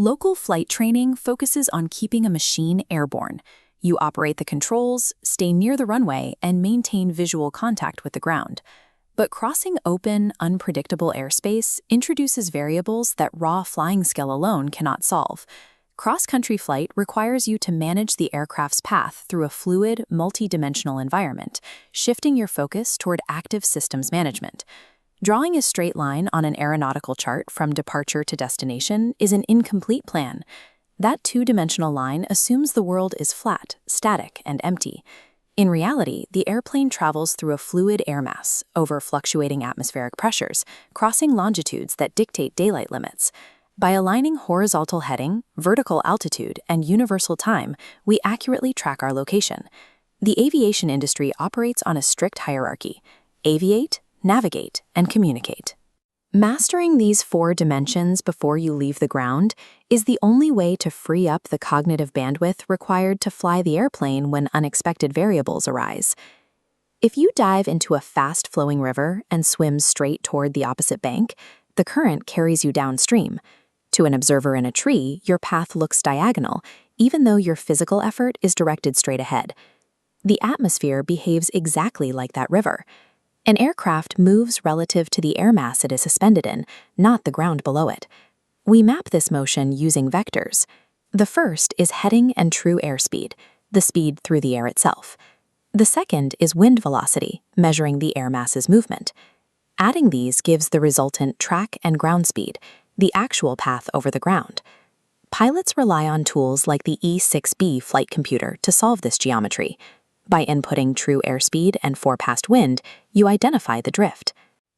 Local flight training focuses on keeping a machine airborne. You operate the controls, stay near the runway, and maintain visual contact with the ground. But crossing open, unpredictable airspace introduces variables that raw flying skill alone cannot solve. Cross-country flight requires you to manage the aircraft's path through a fluid, multi-dimensional environment, shifting your focus toward active systems management. Drawing a straight line on an aeronautical chart from departure to destination is an incomplete plan. That two-dimensional line assumes the world is flat, static, and empty. In reality, the airplane travels through a fluid air mass over fluctuating atmospheric pressures, crossing longitudes that dictate daylight limits. By aligning horizontal heading, vertical altitude, and universal time, we accurately track our location. The aviation industry operates on a strict hierarchy: aviate, navigate, and communicate. Mastering these 4 dimensions before you leave the ground is the only way to free up the cognitive bandwidth required to fly the airplane when unexpected variables arise. If you dive into a fast-flowing river and swim straight toward the opposite bank, the current carries you downstream. To an observer in a tree, your path looks diagonal, even though your physical effort is directed straight ahead. The atmosphere behaves exactly like that river. An aircraft moves relative to the air mass it is suspended in, not the ground below it. We map this motion using vectors. The first is heading and true airspeed, the speed through the air itself. The second is wind velocity, measuring the air mass's movement. Adding these gives the resultant track and ground speed, the actual path over the ground. Pilots rely on tools like the E6B flight computer to solve this geometry. By inputting true airspeed and forecast wind, you identify the drift.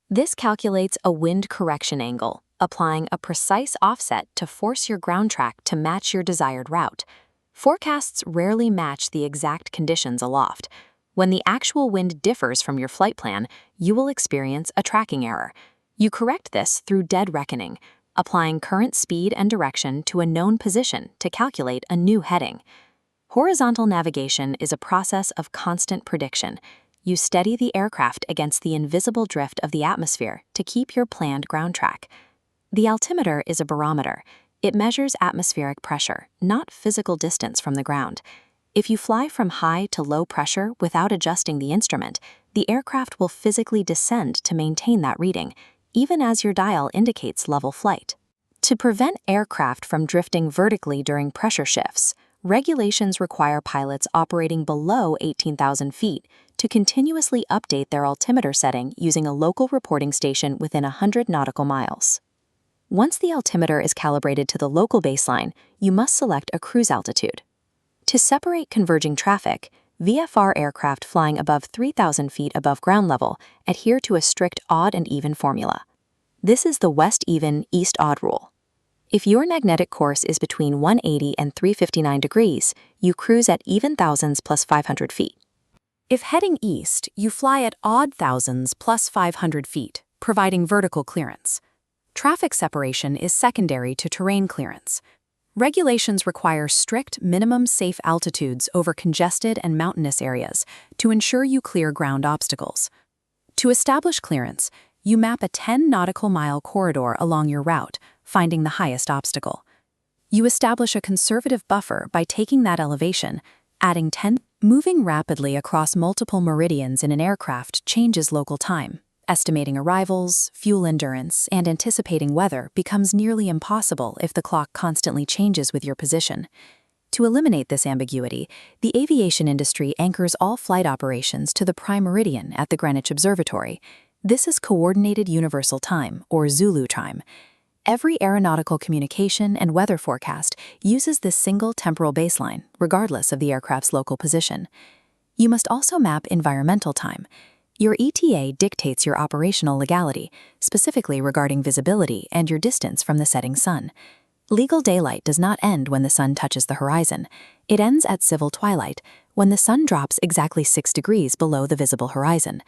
This calculates a wind correction angle, applying a precise offset to force your ground track to match your desired route. Forecasts rarely match the exact conditions aloft. When the actual wind differs from your flight plan, you will experience a tracking error. You correct this through dead reckoning, applying current speed and direction to a known position to calculate a new heading. Horizontal navigation is a process of constant prediction. You steady the aircraft against the invisible drift of the atmosphere to keep your planned ground track. The altimeter is a barometer. It measures atmospheric pressure, not physical distance from the ground. If you fly from high to low pressure without adjusting the instrument, the aircraft will physically descend to maintain that reading, even as your dial indicates level flight. To prevent aircraft from drifting vertically during pressure shifts, regulations require pilots operating below 18,000 feet to continuously update their altimeter setting using a local reporting station within 100 nautical miles. Once the altimeter is calibrated to the local baseline, you must select a cruise altitude. To separate converging traffic, VFR aircraft flying above 3,000 feet above ground level adhere to a strict odd and even formula. This is the west-even, east-odd rule. If your magnetic course is between 180 and 359 degrees, you cruise at even thousands plus 500 feet. If heading east, you fly at odd thousands plus 500 feet, providing vertical clearance. Traffic separation is secondary to terrain clearance. Regulations require strict minimum safe altitudes over congested and mountainous areas to ensure you clear ground obstacles. To establish clearance, you map a 10 nautical mile corridor along your route, finding the highest obstacle. You establish a conservative buffer by taking that elevation, adding 10. Moving rapidly across multiple meridians in an aircraft changes local time. Estimating arrivals, fuel endurance, and anticipating weather becomes nearly impossible if the clock constantly changes with your position. To eliminate this ambiguity, the aviation industry anchors all flight operations to the prime meridian at the Greenwich Observatory. This is Coordinated Universal Time, or Zulu time. Every aeronautical communication and weather forecast uses this single temporal baseline, regardless of the aircraft's local position. You must also map environmental time. Your ETA dictates your operational legality, specifically regarding visibility and your distance from the setting sun. Legal daylight does not end when the sun touches the horizon. It ends at civil twilight, when the sun drops exactly 6 degrees below the visible horizon.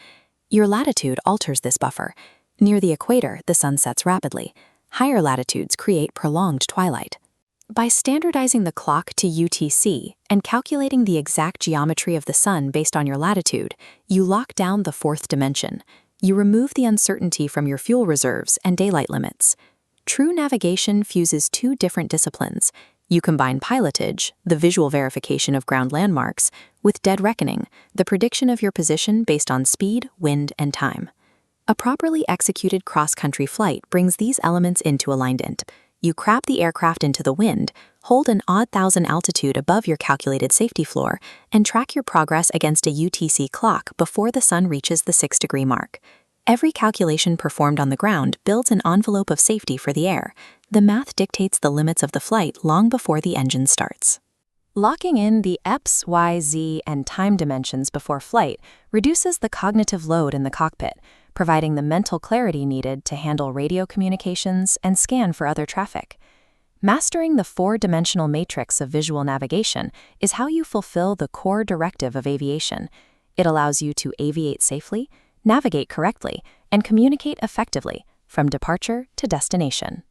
Your latitude alters this buffer. Near the equator, the sun sets rapidly. Higher latitudes create prolonged twilight. By standardizing the clock to UTC and calculating the exact geometry of the sun based on your latitude, you lock down the 4th dimension. You remove the uncertainty from your fuel reserves and daylight limits. True navigation fuses two different disciplines. You combine pilotage, the visual verification of ground landmarks, with dead reckoning, the prediction of your position based on speed, wind, and time. A properly executed cross-country flight brings these elements into alignment. You crab the aircraft into the wind, hold an odd 1,000 altitude above your calculated safety floor, and track your progress against a UTC clock before the sun reaches the 6-degree mark. Every calculation performed on the ground builds an envelope of safety for the air. The math dictates the limits of the flight long before the engine starts. Locking in the X, Y, Z, and time dimensions before flight reduces the cognitive load in the cockpit, providing the mental clarity needed to handle radio communications and scan for other traffic. Mastering the 4-dimensional matrix of visual navigation is how you fulfill the core directive of aviation. It allows you to aviate safely, navigate correctly, and communicate effectively from departure to destination.